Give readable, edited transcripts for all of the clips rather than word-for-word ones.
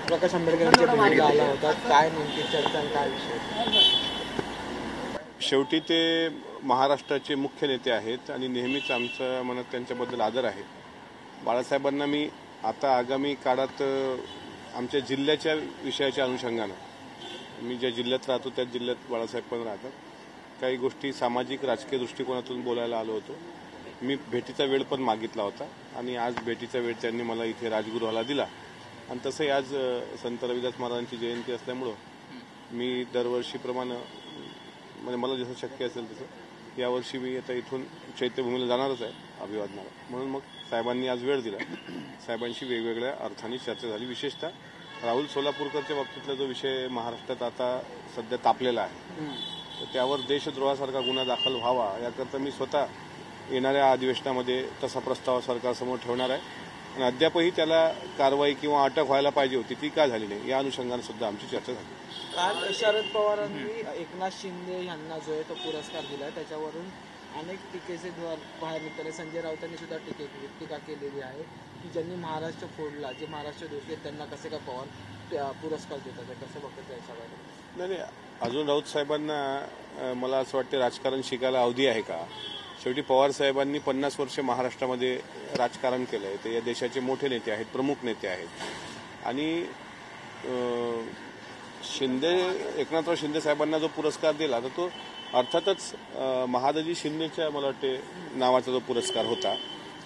प्रकाश आंबेडकरांच्या भेटीला आला होता, काय नेमकी चर्चा काय विषय? शेवटी ते महाराष्ट्राचे मुख्य नेते आहेत आणि नेहमीच आमच्या मनात त्यांच्याबद्दल आदर आहे. बाळासाहेबांना मी आता आगामी काळात आमच्या जिल्ह्याच्या विषयाच्या अनुषंगानं, मी ज्या जिल्ह्यात राहतो त्याच जिल्ह्यात बाळासाहेब पण राहतात, काही गोष्टी सामाजिक राजकीय दृष्टिकोनातून बोलायला आलो होतो. मी भेटीचा वेळ पण मागितला होता आणि आज भेटीचा वेळ त्यांनी मला इथे राजगृहाला दिला. आणि तसंही आज संत रविदास महाराजांची जयंती असल्यामुळं मी दरवर्षीप्रमाणे म्हणजे मला जसं शक्य असेल तसं यावर्षी मी आता इथून चैत्यभूमीला जाणारच आहे अभिवादनाला. म्हणून मग साहेबांनी आज वेळ दिला. साहेबांशी वेगवेगळ्या अर्थाने चर्चा झाली. विशेषतः राहुल सोलापूरकरच्या बाबतीतला जो विषय महाराष्ट्रात आता सध्या तापलेला आहे, तर त्यावर देशद्रोहासारखा गुन्हा दाखल व्हावा याकरता मी स्वतः येणाऱ्या अधिवेशनामध्ये तसा प्रस्ताव सरकारसमोर ठेवणार आहे. आणि अद्यापही त्याला कारवाई किंवा अटक व्हायला पाहिजे होती, ती का झाली नाही या अनुषंगाने सुद्धा आमची चर्चा झाली. काल शरद पवारांनी एकनाथ शिंदे यांना जो आहे तो पुरस्कार दिला, त्याच्यावरून अनेक टीकेचे बाहेर निघताना संजय राऊतांनी सुद्धा टीका केलेली आहे की ज्यांनी महाराष्ट्र फोडला, जे महाराष्ट्र दोषी आहेत त्यांना कसे काय पवार पुरस्कार देतात, कसं बघतात याच्यावर? नाही, अजून राऊत साहेबांना मला असं वाटतं राजकारण शिकायला अवधी आहे का? शेवटी पवार साहेबांनी 50 वर्ष महाराष्ट्रामध्ये राजकारण केलं आहे. ते या देशाचे मोठे नेते आहेत, प्रमुख नेते आहेत. आणि एकनाथराव शिंदे साहेबांना जो पुरस्कार दिला तर तो अर्थातच महादजी शिंदेच्या मला वाटते नावाचा जो पुरस्कार होता.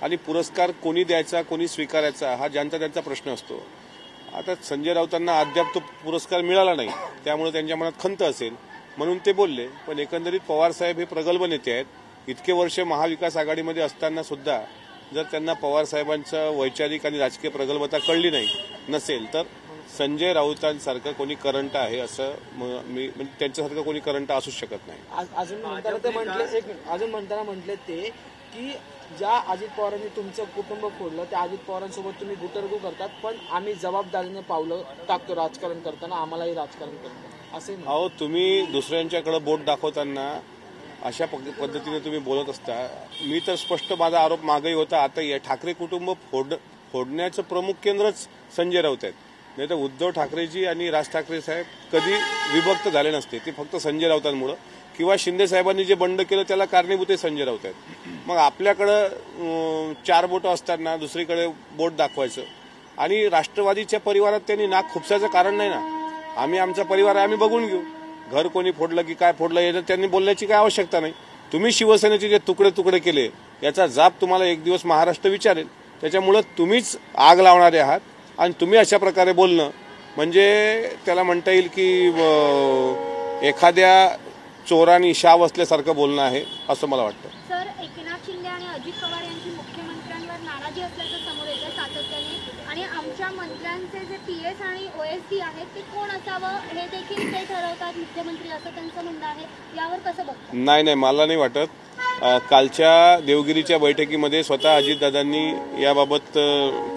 आणि पुरस्कार कोणी द्यायचा कोणी स्वीकारायचा हा ज्यांचा त्यांचा प्रश्न असतो. आता संजय राऊतांना अद्याप तो पुरस्कार मिळाला नाही, त्यामुळे त्यांच्या मनात खंत असेल म्हणून ते बोलले. पण एकंदरीत पवार साहेब हे प्रगल्भ नेते आहेत. इतके वर्ष महाविकास आघाडीमध्ये असताना सुद्धा जर त्यांना पवार साहेबांचं वैचारिक आणि राजकीय प्रगल्भता कळली नसेल तर संजय राऊतांसारखं कोणी करंट आहे असं मी म्हणजे त्यांच्यासारखं कोणी करंट असूच शकत नाही. अजून म्हणताना म्हटले ते की ज्या अजित पवारांनी तुमचं कुटुंब फोडलं त्या अजित पवारांसोबत तुम्ही गुटरगू करतात, पण आम्ही जबाबदारीने पावलं टाकतो राजकारण करताना, आम्हालाही राजकारण करतो असे. अहो, तुम्ही दुसऱ्यांच्याकडे बोट दाखवताना अशा पद्धतीने तुम्ही बोलत असता. मी तर स्पष्ट माझा आरोप मागही होता. आता या ठाकरे कुटुंब फोडण्याचं प्रमुख केंद्रच संजय राऊत आहेत. नाही तर उद्धव ठाकरेजी आणि राज ठाकरे साहेब कधी विभक्त झाले नसते. ते फक्त संजय राऊतांमुळं किंवा शिंदे साहेबांनी जे बंड केलं त्याला कारणीभूत संजय राऊत आहेत. मग आपल्याकडं 4 बोटं असताना दुसरीकडे बोट दाखवायचं आणि राष्ट्रवादीच्या परिवारात त्यांनी नाक खुपसायचं कारण नाही ना. आम्ही आमचा परिवार आम्ही बघून घेऊ. घर कोणी फोडलं की काय फोडलं याचं त्यांनी बोलण्याची काय आवश्यकता नाही. तुम्ही शिवसेनेचे जे तुकडे केले याचा जाब तुम्हाला एक दिवस महाराष्ट्र विचारेल. त्याच्यामुळं तुम्हीच आग लावणारे आहात आणि तुम्ही अशा प्रकारे बोलणं म्हणजे त्याला म्हणता येईल की एखाद्या चोरांनी शाव असल्यासारखं बोलणं आहे असं मला वाटतं. सर, एकनाथ शिंदे आणि अजित पवार यांची मुख्यमंत्र्यांवर नाराजी असल्याचं समोर येतं सातत्याने, आणि आमच्या मंत्र्यांचे जे PS आणि OSD आहेत ते कोण असावं हे देखील ते ठरवतात मुख्यमंत्री, असं त्यांचं म्हणणं आहे. यावर कसं बघतात? नाही, मला नाही वाटत. कालच्या देवगिरीच्या बैठकीमध्ये स्वतः अजितदादांनी याबाबत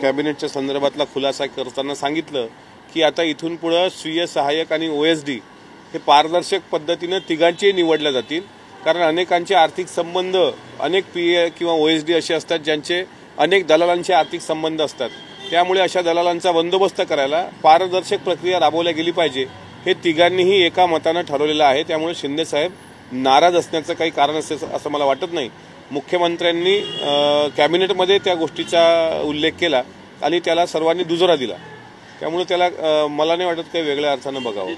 कॅबिनेटच्या संदर्भातला खुलासा करताना सांगितलं की आता इथून पुढे स्वीय सहाय्यक आणि OSD हे पारदर्शक पद्धतीनं तिघांचे निवडल्या जातील. कारण अनेकांचे आर्थिक संबंध अनेक PA किंवा OSD असे असतात ज्यांचे अनेक दलालांचे आर्थिक संबंध असतात. त्यामुळे अशा दलालांचा बंदोबस्त करायला पारदर्शक प्रक्रिया राबवल्या गेली पाहिजे हे तिघांनीही एका मतानं ठरवलेलं आहे. त्यामुळे शिंदे साहेब नाराज असण्याचं काही कारण असेल असं मला वाटत नाही. मुख्यमंत्र्यांनी कॅबिनेटमध्ये त्या गोष्टीचा उल्लेख केला आणि त्याला सर्वांनी दुजोरा दिला. त्यामुळे त्याला मला नाही वाटत काही वेगळ्या अर्थानं बघावं.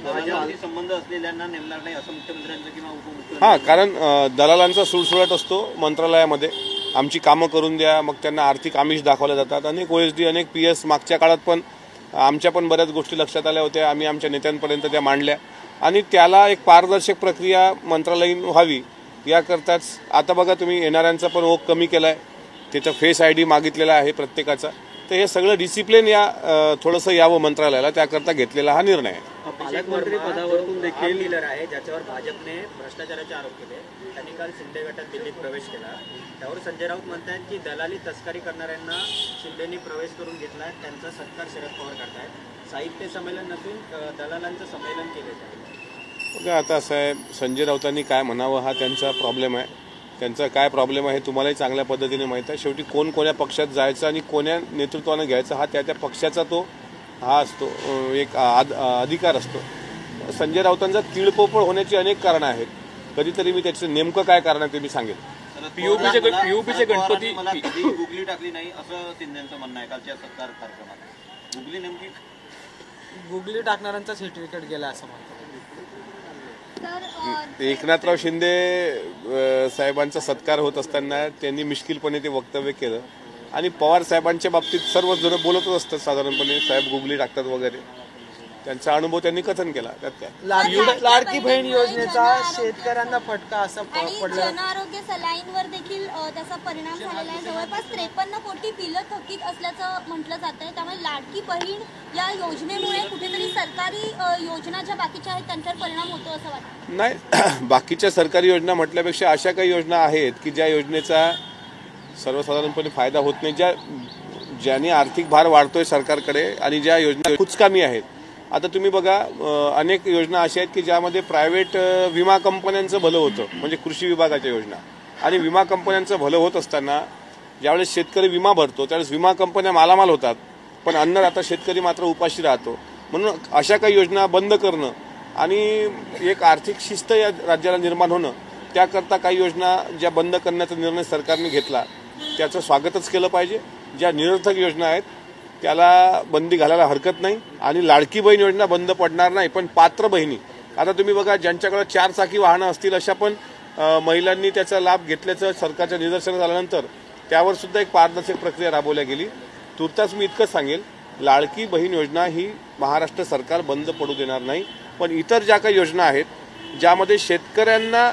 संबंध असलेल्यांना नेमणार नाही असं मुख्यमंत्र्यांचं किंवा उपमुख्यमंत्री. हां, कारण दलालांचा सुळसुळाट असतो मंत्रालयामध्ये. आमची कामं करून द्या, मग त्यांना आर्थिक आमिष दाखवल्या जातात. अनेक OSD अनेक PS मागच्या काळात पण आमच्या पण बऱ्याच गोष्टी लक्षात आल्या होत्या. आम्ही आमच्या नेत्यांपर्यंत त्या मांडल्या आणि त्याला एक पारदर्शक प्रक्रिया मंत्रालयीन व्हावी याकरताच आता बघा तुम्ही येणाऱ्यांचा पण ओघ कमी केला आहे. त्याचा फेस ID मागितलेला आहे प्रत्येकाचा. तर हे सगळं डिसिप्लिन थोडंसं यावं मंत्रालयाला, त्याकरता घेतलेला हा निर्णय आहे. पालकमंत्री पदावरून देखील लिडर आहे ज्याच्यावर भाजपने भ्रष्टाचाराचे आरोप केले. त्यांनी काल शिंदे गटात दिल्लीत प्रवेश केला. त्यावर संजय राऊत म्हणतात की दलाली तस्करी करणाऱ्यांना शिंदेनी प्रवेश करून घेतला, त्यांचा सत्कार शरद पवार करतायत. साहित्य संमेलन नसून दलालांचं संमेलन केले जाईल. बघा आता असं आहे, संजय राऊतांनी काय म्हणावं हा त्यांचा प्रॉब्लेम आहे. त्यांचा काय प्रॉब्लेम आहे तुम्हालाही चांगल्या पद्धतीने माहीत आहे. शेवटी कोण कोण्या पक्षात जायचं आणि कोण्या नेतृत्वानं घ्यायचं हा त्या पक्षाचा तो हा असतो, एक अधिकार असतो. संजय राऊतांचा तिळपोपळ होण्याची अनेक कारणं आहेत. कधीतरी मी त्याचं नेमकं काय कारण आहे ते मी सांगेन. पीओपीचे गणपती मला कधी गुगली टाकली नाही असं शिंदेचं म्हणणं आहे कालच्या सत्कार कार्यक्रमात. गुगली नेमकी गुगली टाकणाऱ्यांचाच हिट विकेट गेला असं म्हणतात. एकनाथराव शिंदे साहेबांचा सत्कार होत असताना त्यांनी मिश्किलपणे ते वक्तव्य केलं आणि पवार साहेबांच्या बाबतीत सर्वच जण बोलतच असतात साधारणपणे, साहेब गुगली टाकतात वगैरे. त्यांचा अनुभव त्यांनी कथन केला. त्यात काय लाडकी बहीण योजनेचा शेतकऱ्यांना फटका असा आणि पडला. जन आरोग्य सलाईनवर देखील त्याचा परिणाम झालेला आहे. जवळपास 53 कोटी बिलं थकीत असल्याचं म्हटलं जात आहे. त्यामुळे लाडकी बहीण या योजनेमुळे कुठेतरी सरकारी योजना ज्या बाकीच्या आहेत त्यांच्यावर परिणाम होतो असं वाटतं. नाही, बाकीच्या सरकारी योजना म्हटल्यापेक्षा अशा काही योजना आहेत की ज्या योजनेचा सर्वसाधारणपणे फायदा होत नाही, ज्याने आर्थिक भार वाढतोय सरकारकडे आणि ज्या योजना कुचकामी आहेत. आता तुम्ही बघा, अनेक योजना अशा आहेत की ज्यामध्ये प्रायव्हेट विमा कंपन्यांचं भलं होतं, म्हणजे कृषी विभागाच्या योजना. आणि विमा कंपन्यांचं भलं होत असताना ज्यावेळेस शेतकरी विमा भरतो त्यावेळेस विमा कंपन्या मालामाल होतात, पण अन्नदाता शेतकरी मात्र उपाशी राहतो. म्हणून अशा काही योजना बंद करणं आणि एक आर्थिक शिस्त या राज्याला निर्माण होणं, त्याकरता काही योजना ज्या बंद करण्याचा निर्णय सरकारने घेतला त्याचं स्वागतच केलं पाहिजे. ज्या निरर्थक योजना आहेत त्याला बंदी घालायला हरकत नाही. आणि लाडकी बहीण योजना बंद पडणार नाही, पण पात्र बहिणी, आता तुम्ही बघा ज्यांच्याकडे 4 चाकी वाहनं असतील अशा पण महिलांनी त्याचा लाभ घेतल्याचं सरकारच्या निदर्शनास आल्यानंतर त्यावर सुद्धा एक पारदर्शक प्रक्रिया राबवल्या गेली. तुर्तास मी इतकंच सांगेल, लाडकी बहीण योजना ही महाराष्ट्र सरकार बंद पडू देणार नाही. पण इतर ज्या काही योजना आहेत ज्यामध्ये शेतकऱ्यांना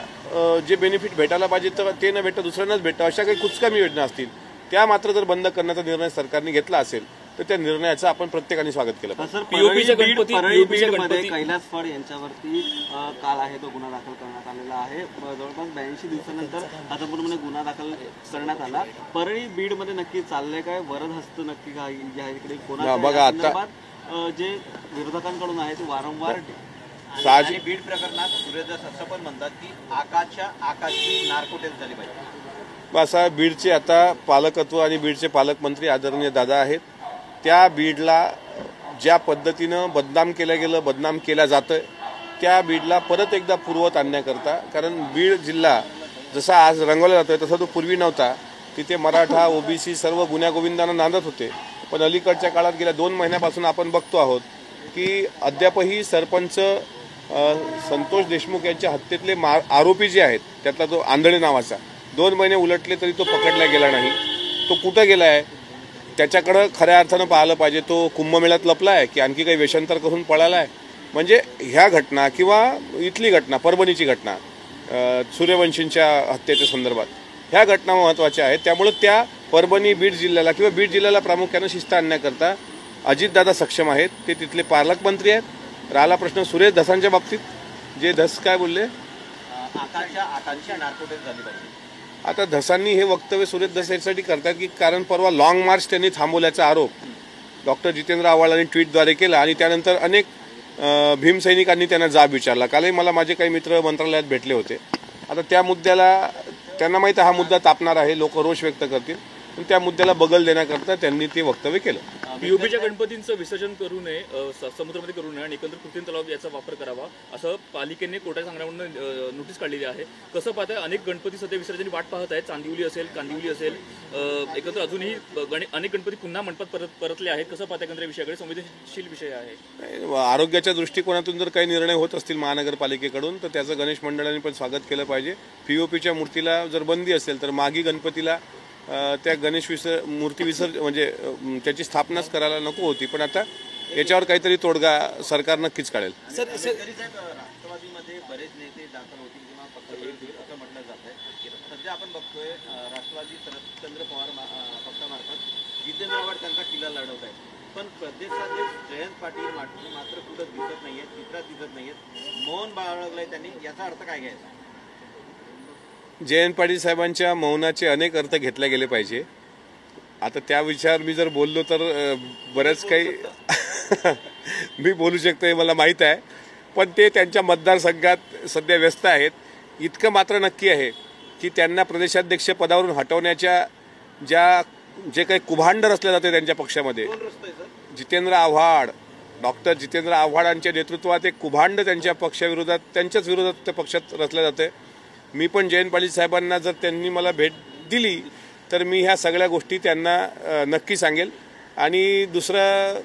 जे बेनिफिट भेटायला पाहिजे तर ते न भेटतं दुसऱ्यांनाच भेटतं, अशा काही कुचकामी योजना असतील त्या मात्र जर बंद करण्याचा निर्णय सरकारने घेतला असेल तर त्या निर्णयाचं आपण प्रत्येकाने स्वागत केलं पाहिजे. परळी कैलास फड यांच्यावरती काल आहे तो गुन्हा दाखल करण्यात आलेला आहे. जवळपास 82 दिवसानंतर आता पूर्णपणे गुन्हा दाखल करण्यात आला. परळी बीड मध्ये नक्की चाललंय काय? वरद हस्त नक्की काय इकडे कोणा बघा आता जे विरोधकांकडून आहे ते वारंवार साहजिक बीड प्रकरणात सूर्यदास असं पण म्हणतात की आकाशची नार्कोटेल झाली पाहिजे. असा बीडचे आता पालकत्व आणि बीडचे पालकमंत्री आदरणीय दादा आहेत. त्या बीडला ज्या पद्धतीनं बदनाम केलं गेलं, बदनाम केल्या जातं, त्या बीडला परत एकदा पूर्वत आणण्याकरता, कारण बीड जिल्हा जसा आज रंगवला जातोय तसा तो पूर्वी नव्हता. तिथे मराठा ओबीसी सर्व गुण्यागोविंदांना नांदत होते. पण अलीकडच्या काळात गेल्या 2 महिन्यापासून आपण बघतो आहोत की अद्यापही सरपंच संतोष देशमुख यांच्या हत्येतले आरोपी जे आहेत त्यातला तो आंधळे नावाचा 2 महिने उलटले तरी तो पकडला गेला नाही. तो कुठं गेला आहे त्याच्याकडं खऱ्या अर्थानं पाहिलं पाहिजे. तो कुंभमेळ्यात लपला आहे की आणखी काही वेषांतर करून पळाला आहे? म्हणजे ह्या घटना किंवा इथली घटना, परभणीची घटना सूर्यवंशींच्या हत्येच्या संदर्भात, ह्या घटना महत्त्वाच्या आहेत. त्यामुळे त्या परभणी बीड जिल्ह्याला किंवा बीड जिल्ह्याला प्रामुख्यानं शिस्त आणण्याकरता अजितदादा सक्षम आहेत. ते तिथले पालकमंत्री आहेत. राहिला प्रश्न सुरेश धसांच्या बाबतीत, जे धस काय बोलले, आकांक्षा नार्कोटेल झाली पाहिजे. आता धसांनी हे वक्तव्य सुरेश धस यासाठी करतात की कारण परवा लाँग मार्च त्यांनी थांबवल्याचा आरोप डॉक्टर जितेंद्र आव्हाड यांनी ट्विटद्वारे केला आणि त्यानंतर अनेक भीमसैनिकांनी त्यांना जाब विचारला. कालही मला माझे काही मित्र मंत्रालयात भेटले होते. आता त्या मुद्द्याला त्यांना माहिती हा मुद्दा तापणार आहे, लोक रोष व्यक्त करतील, पण त्या मुद्द्याला बगल देण्याकरता त्यांनी ते वक्तव्य केलं. पीओपीच्या गणपतींचं विसर्जन करू नये, समुद्रामध्ये करू नये आणि एकंदर कृत्रिम तलाव याचा वापर करावा असं पालिकेने कोर्टाच्या सांगण्यावरून नोटीस काढलेली आहे. कसं पाहताय, अनेक गणपती सध्या विसर्जन वाट पाहत आहेत. चांदिवली असेल, कांदिवली असेल, एकंदर अजूनही अनेक गणपती पुन्हा मंडपात परतले आहेत. कसं पाहताय एकंदर विषयाकडे? संवेदनशील विषय आहे. आरोग्याच्या दृष्टिकोनातून जर काही निर्णय होत असतील महानगरपालिकेकडून तर त्याचं गणेश मंडळाने पण स्वागत केलं पाहिजे. पीओपीच्या मूर्तीला जर बंदी असेल तर मागी गणपतीला त्या गणेश मूर्ती म्हणजे त्याची स्थापनाच करायला नको होती. पण आता याच्यावर काहीतरी तोडगा सरकार नक्कीच काढेल. राष्ट्रवादीमध्ये बरेच नेते दाखल होतील किंवा पक्ष येतील असं म्हटलं जात आहे. सध्या आपण बघतोय राष्ट्रवादी शरदचंद्र पवार पक्षामार्फत जितेंद्र आव्हाड त्यांचा किल्ला लढवत आहेत. पण प्रदेशाध्यक्ष जयंत पाटील मात्र कुठं दिसत नाहीयेत, चित्रात दिसत नाहीयेत, मौन बाळगलंय त्यांनी. याचा अर्थ काय घ्यायचा? जयंत पाटील साहेबांच्या मौनाचे अनेक अर्थ घेतले गेले पाहिजे. आता त्या विचार मी जर बोललो तर बरंच काही मी बोलू शकतो हे मला माहीत आहे, पण ते त्यांच्या मतदारसंघात सध्या व्यस्त आहेत. इतकं मात्र नक्की आहे की त्यांना प्रदेशाध्यक्ष पदावरून हटवण्याच्या जे काही कुभांड रचले जाते त्यांच्या पक्षामध्ये, जितेंद्र आव्हाड, डॉक्टर जितेंद्र आव्हाडांच्या नेतृत्वात एक कुभांड त्यांच्या पक्षाविरोधात, त्यांच्याच विरोधात त्या पक्षात रचलं जाते. मी पण जयंत पाटील साहेबांना जर त्यांनी मला भेट दिली तर मी ह्या सगळ्या गोष्टी त्यांना नक्की सांगेल. आणि दुसरं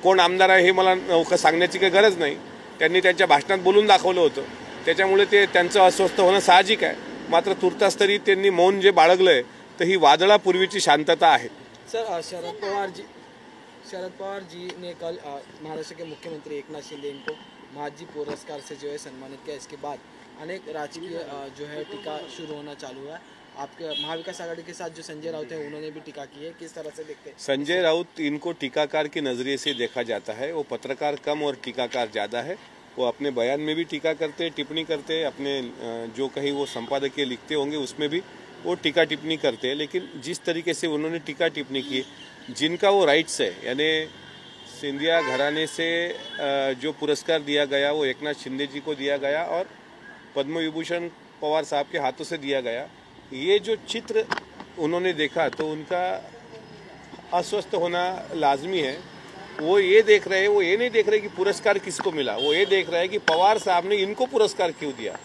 कोण आमदार आहे हे मला नौका सांगण्याची काही गरज नाही. त्यांनी त्यांच्या भाषणात बोलून दाखवलं होतं, त्याच्यामुळे ते त्यांचं अस्वस्थ होणं साहजिक आहे. मात्र तुर्तास तरी त्यांनी मौन जे बाळगलंय तर ही वादळापूर्वीची शांतता आहे. सर, शरद पवार जी ने कल महाराष्ट्र के मुख्यमंत्री एकनाथ शिंदे इनको महाजी पुरस्कार से जो है सम्मानित किया. इसके बाद अनेक राजकीय जो है टीका शुरू होना चालू है. आपके महाविकास आघाड़ी के साथ जो संजय राउत है उन्होंने भी टीका की है, किस तरह से देखते हैं? संजय राउत इनको टीकाकार के नज़रिए से देखा जाता है. वो पत्रकार कम और टीकाकार ज़्यादा है. वो अपने बयान में भी टीका करते हैं, टिप्पणी करते हैं, अपने जो कहीं वो संपादकीय लिखते होंगे उसमें भी वो टीका टिप्पणी करते हैं. लेकिन जिस तरीके से उन्होंने टीका टिप्पणी की, जिनका वो राइट्स है, यानी सिंधिया घराने से जो पुरस्कार दिया गया वो एकनाथ शिंदे जी को दिया गया और पद्म विभूषण पवार साहब के हाथों से दिया गया. ये जो चित्र उन्होंने देखा तो उनका अस्वस्थ होना लाजमी है. वो ये नहीं देख रहे कि पुरस्कार किसको मिला, वो ये देख रहे हैं कि पवार साहब ने इनको पुरस्कार क्यों दिया.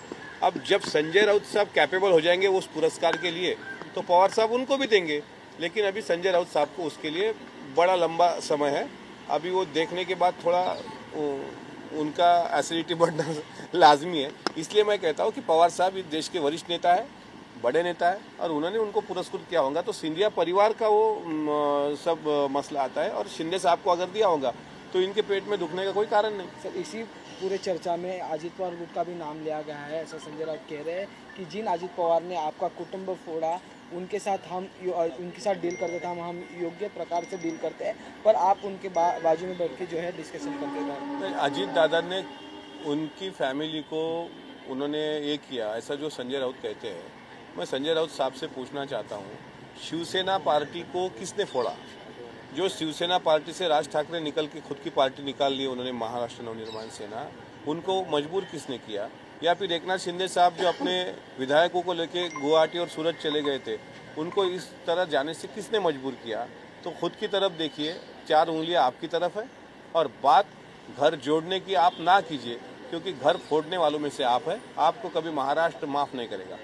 अब जब संजय राउत साहब कैपेबल हो जाएंगे उस पुरस्कार के लिए तो पवार साहब उनको भी देंगे. लेकिन अभी संजय राउत साहब को उसके लिए बड़ा लंबा समय है. अभी वो देखने के बाद थोड़ा उनका एसिडिटी बढ़ना लाजमी है. इसलिए मैं कहता हूँ कि पवार साहब इस देश के वरिष्ठ नेता है, बड़े नेता है, और उन्होंने उनको पुरस्कृत किया होगा तो सिंधिया परिवार का वो सब मसला आता है. और शिंदे साहब को अगर दिया होगा तो इनके पेट में दुखने का कोई कारण नहीं. सर, इसी पूरे चर्चा में अजित पवार ग्रुप का भी नाम लिया गया है. ऐसा संजय राउत कह रहे हैं कि जिन अजित पवार ने आपका कुटुंब फोड़ा उनके साथ डील करते थे, हम योग्य प्रकार से डील करते हैं, पर आप उनके बाजू में बैठ के जो है डिस्कशन करते हैं. अजीत दादा ने उनकी फैमिली को उन्होंने ये किया, ऐसा जो संजय राउत कहते हैं. मैं संजय राउत साहब से पूछना चाहता हूँ, शिवसेना पार्टी को किसने फोड़ा? जो शिवसेना पार्टी से राज ठाकरे निकल के खुद की पार्टी निकाल ली उन्होंने, महाराष्ट्र नवनिर्माण सेना, उनको मजबूर किसने किया? या फिर एकनाथ शिंदे साहब जो अपने विधायकों को लेके गुवाहाटी और सूरत चले गए थे, उनको इस तरह जाने से किसने मजबूर किया? तो खुद की तरफ देखिए, 4 उंगलियां आपकी तरफ है. और बात घर जोड़ने की आप ना कीजिए, क्योंकि घर फोड़ने वालों में से आप है. आपको कभी महाराष्ट्र माफ़ नहीं करेगा.